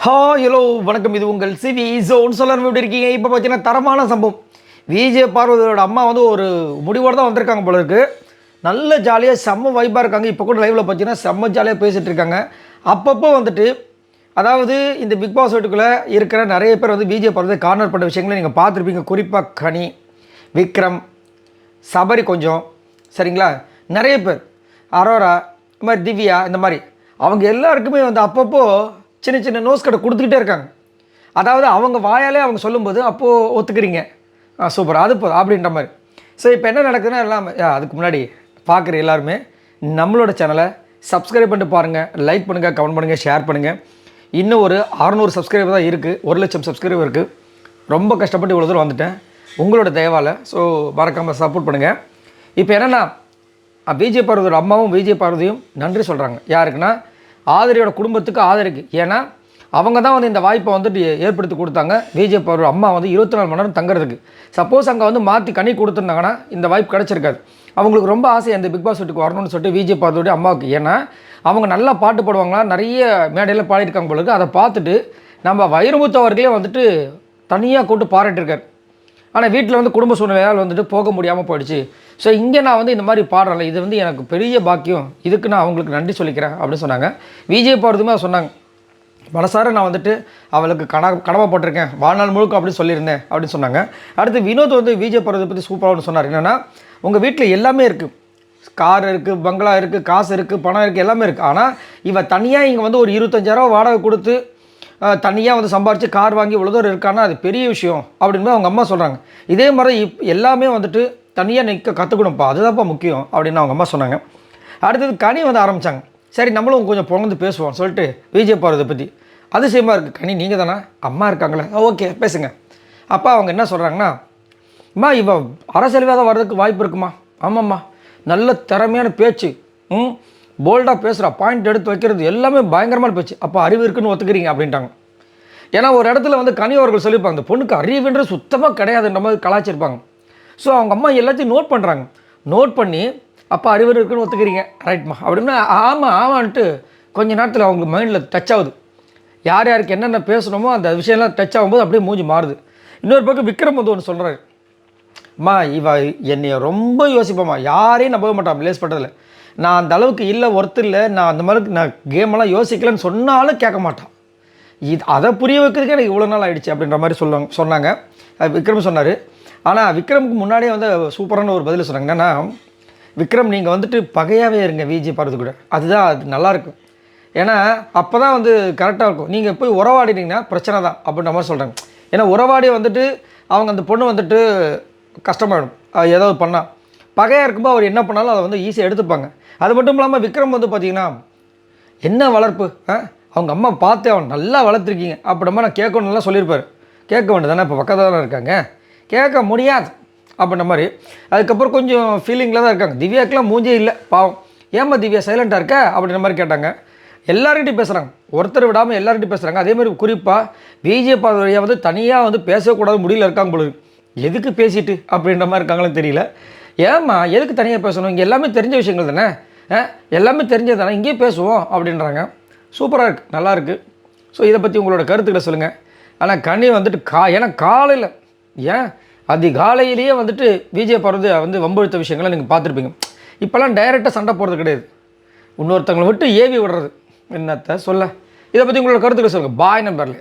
Hello வணக்கம். இது உங்கள் சிவி ஜோன் சொல்லணும். எப்படி இருக்கீங்க? இப்போ பார்த்தீங்கன்னா தரமான சம்பவம். விஜய் பார்வதியோட அம்மா வந்து ஒரு முடிவோடு தான் வந்திருக்காங்க போல இருக்குது. நல்ல ஜாலியாக செம்ம வைப்பாக இருக்காங்க. இப்போ கூட லைவில் பார்த்தீங்கன்னா செம்ம ஜாலியாக பேசிகிட்டு இருக்காங்க. அப்பப்போ வந்துட்டு அதாவது இந்த பிக் பாஸ் வீட்டுக்குள்ளே இருக்கிற நிறைய பேர் வந்து விஜய் பார்வதி கார்னர் பண்ண விஷயங்களை நீங்கள் பார்த்துருப்பீங்க. குறிப்பாக கனி, விக்ரம், சபரி, கொஞ்சம் சரிங்களா, நிறைய பேர், அரோரா, இந்த மாதிரி திவ்யா, இந்த மாதிரி அவங்க எல்லாருக்குமே வந்து அப்பப்போ சின்ன சின்ன நோஸ் கடை கொடுத்துக்கிட்டே இருக்காங்க. அதாவது அவங்க வாயாலே அவங்க சொல்லும்போது அப்போது ஒத்துக்கிறீங்க, சூப்பர், அது போதும் அப்படின்ற மாதிரி. ஸோ இப்போ என்ன நடக்குதுன்னா எல்லாம் அதுக்கு முன்னாடி பார்க்குற எல்லாருமே நம்மளோட சேனலை சப்ஸ்கிரைப் பண்ணிட்டு பாருங்கள், லைக் பண்ணுங்கள், கமெண்ட் பண்ணுங்கள், ஷேர் பண்ணுங்கள். இன்னும் ஒரு 600 சப்ஸ்கிரைபர் தான் இருக்குது. 1,00,000 சப்ஸ்கிரைபர் இருக்குது. ரொம்ப கஷ்டப்பட்டு இவ்வளோ தூரம் வந்துட்டேன் உங்களோட தயவால். ஸோ மறக்காமல் சப்போர்ட் பண்ணுங்கள். இப்போ என்னென்னா விஜய் பார்வதியோட அம்மாவும் விஜய் பார்வதியும் நன்றி சொல்கிறாங்க. யாருக்குன்னா ஆதரியோட குடும்பத்துக்கு, ஆதரிக்கு. ஏன்னா அவங்க தான் வந்து இந்த வாய்ப்பை வந்துட்டு ஏற்படுத்தி கொடுத்தாங்க. விஜய் பார்வதி அம்மா வந்து 24 மணி நேரம் தங்குறதுக்கு. சப்போஸ் அங்கே வந்து மாற்றி கனி கொடுத்துருந்தாங்கன்னா இந்த வாய்ப்பு கிடச்சிருக்காது. அவங்களுக்கு ரொம்ப ஆசை அந்த பிக் பாஸ் வீட்டுக்கு வரணும்னு சொல்லிட்டு விஜய் பார்வதியோட அம்மாவுக்கு. ஏன்னா அவங்க நல்லா பாட்டு பாடுவாங்களா, நிறைய மேடையில் பாடியிருக்காங்க போல இருக்குது. அதை பார்த்துட்டு நம்ம வைரமுத்து அவர்களே வந்துட்டு தனியாக கூப்பிட்டு பாராட்டிருக்காரு. ஆனால் வீட்டில் வந்து குடும்ப சூழ்நிலையால் வந்துட்டு போக முடியாமல் போயிடுச்சு. ஸோ இங்கே நான் வந்து இந்த மாதிரி பாடுறேன், இது வந்து எனக்கு பெரிய பாக்கியம், இதுக்கு நான் அவங்களுக்கு நன்றி சொல்லிக்கிறேன் அப்படின்னு சொன்னாங்க. விஜய் பார்வதியுமே சொன்னாங்க, மனசார நான் வந்துட்டு அவளுக்கு கடமைப்பட்டிருக்கேன், வாழ்நாள் முழுக்க அப்படின்னு சொல்லியிருந்தேன் அப்படின்னு சொன்னாங்க. அடுத்து வினோத் வந்து விஜய் பார்வதி பற்றி சூப்பராக சொன்னார். என்னென்னா உங்கள் வீட்டில் எல்லாமே இருக்குது, கார் இருக்குது, பங்களா இருக்குது, காசு இருக்குது, பணம் இருக்குது, எல்லாமே இருக்குது. ஆனால் இவன் தனியாக இங்கே வந்து ஒரு 25,000 வாடகை கொடுத்து தனியாக வந்து சம்பாரித்து கார் வாங்கி இவ்வளோ தூரம் இருக்கான்னா அது பெரிய விஷயம் அப்படின்னு அவங்க அம்மா சொல்கிறாங்க. இதே மாதிரி எல்லாமே வந்துட்டு தனியாக நிற்க கற்றுக்கணும்ப்பா, அதுதான்ப்பா முக்கியம் அப்படின்னு அவங்க அம்மா சொன்னாங்க. அடுத்தது கனி வந்து ஆரம்பித்தாங்க. சரி நம்மளும் கொஞ்சம் புகழ்ந்து பேசுவோம் சொல்லிட்டு விஜய் பார்வதியை பற்றி. அதிசயமாக இருக்குது. கனி நீங்கள் தானே, அம்மா இருக்காங்களே, ஓகே பேசுங்க. அப்பா அவங்க என்ன சொல்கிறாங்கன்னா, அம்மா இவன் அரசியல்வாதம் வர்றதுக்கு வாய்ப்பு இருக்குமா? ஆமாம்மா, நல்ல திறமையான பேச்சு, போல்டாக பேசுகிறா, பாயிண்ட் எடுத்து வைக்கிறது எல்லாமே பயங்கரமான பேச்சு. அப்போ அறிவு இருக்குன்னு ஒத்துக்கிறீங்க அப்படின்ட்டாங்க. ஏன்னா ஒரு இடத்துல வந்து கனி அவர்கள் சொல்லியிருப்பாங்க, இந்த பொண்ணுக்கு அறிவுன்றது சுத்தமாக கிடையாதுன்ற மாதிரி கலாச்சிருப்பாங்க. ஸோ அவங்க அம்மா எல்லாத்தையும் நோட் பண்ணுறாங்க. நோட் பண்ணி அப்போ அறிவு இருக்குன்னு ஒத்துக்கிறீங்க, ரைட்மா அப்படின்னு ஆமான்ட்டு கொஞ்சம் நேரத்தில் அவங்க மைண்டில் டச் ஆகுது. யார் யாருக்கு என்னென்ன பேசணுமோ அந்த விஷயம்லாம் டச் ஆகும்போது அப்படியே மூஞ்சி மாறுது. இன்னொரு பக்கம் விக்ரம் வந்து ஒன்று சொல்கிறாரு, அம்மா இவ என்னைய ரொம்ப யோசிப்போம்மா, யாரையும் நம்ப மாட்டான் லேஸ் பண்ணுறதில்ல, நான் அந்த அளவுக்கு இல்லை, ஒருத்தர் இல்லை, நான் அந்த மாதிரி நான் கேமெல்லாம் யோசிக்கலன்னு சொன்னாலும் கேட்க மாட்டான், இது அதை புரிய வைக்கிறதுக்கே எனக்கு இவ்வளோ நாள் ஆகிடுச்சு அப்படின்ற மாதிரி சொன்னாங்க. விக்ரம் சொன்னார். ஆனால் விக்ரமுக்கு முன்னாடியே வந்து சூப்பரான ஒரு பதில் சொன்னாங்க. என்னென்னா, விக்ரம் நீங்கள் வந்துட்டு பகையாகவே இருங்க விஜய் பார்வதி கூட, அதுதான் அது நல்லாயிருக்கும். ஏன்னா அப்போ தான் வந்து கரெக்டாக இருக்கும். நீங்கள் போய் உறவாடினீங்கன்னா பிரச்சனை தான் அப்படின்ற மாதிரி சொல்கிறாங்க. ஏன்னா உறவாடி வந்துட்டு அவங்க அந்த பொண்ணு வந்துட்டு கஷ்டமாயிடும் ஏதாவது பண்ணால். பகையாக இருக்கும்போது அவர் என்ன பண்ணாலும் அதை வந்து ஈஸியாக எடுத்துப்பாங்க. அது மட்டும் இல்லாமல் விக்ரம் வந்து பார்த்திங்கன்னா என்ன வளர்ப்பு, அவங்க அம்மா பார்த்து அவன் நல்லா வளர்த்துருக்கீங்க அப்படிமா நான் கேட்கணும்லாம் சொல்லியிருப்பார். கேட்க வேண்டியது தானே, இப்போ பக்கத்தில் தானே இருக்காங்க, கேட்க முடியாது அப்படின்ற மாதிரி. அதுக்கப்புறம் கொஞ்சம் ஃபீலிங்கில் தான் இருக்காங்க. திவ்யாக்கெலாம் மூஞ்சே இல்லை பாவம், ஏம்மா திவ்யா சைலண்ட்டாக இருக்க அப்படின்ற மாதிரி கேட்டாங்க. எல்லார்கிட்டையும் பேசுகிறாங்க, ஒருத்தர் விடாமல் எல்லார்கிட்டையும் பேசுகிறாங்க. அதேமாதிரி குறிப்பாக விஜய் பார்வதியாக வந்து தனியாக வந்து பேசக்கூடாது முடியல இருக்காங்க பொழுது, எதுக்கு பேசிட்டு அப்படின்ற மாதிரி இருக்காங்களே தெரியல. ஏம்மா எதுக்கு தனியாக பேசணும், இங்கே எல்லாமே தெரிஞ்ச விஷயங்கள் தானே, எல்லாமே தெரிஞ்சது தானே, இங்கேயே பேசுவோம் அப்படின்றாங்க. சூப்பராக இருக்குது, நல்லாயிருக்கு. ஸோ இதை பற்றி உங்களோட கருத்துக்களை சொல்லுங்கள். ஆனால் கனி வந்துட்டு ஏன்னா காலையில் அதிகாலையிலேயே வந்துட்டு விஜய் பார்வதி வந்து வம்பெழுத்த விஷயங்களை நீங்கள் பார்த்துருப்பீங்க. இப்போல்லாம் டைரெக்டாக சண்டை போடுறது கிடையாது, இன்னொருத்தவங்களை விட்டு ஏவி விடுறது, என்னத்தை சொல்ல. இதை பற்றி உங்களோட கருத்துக்களை சொல்லுங்கள். பாய் நம்பர்ல.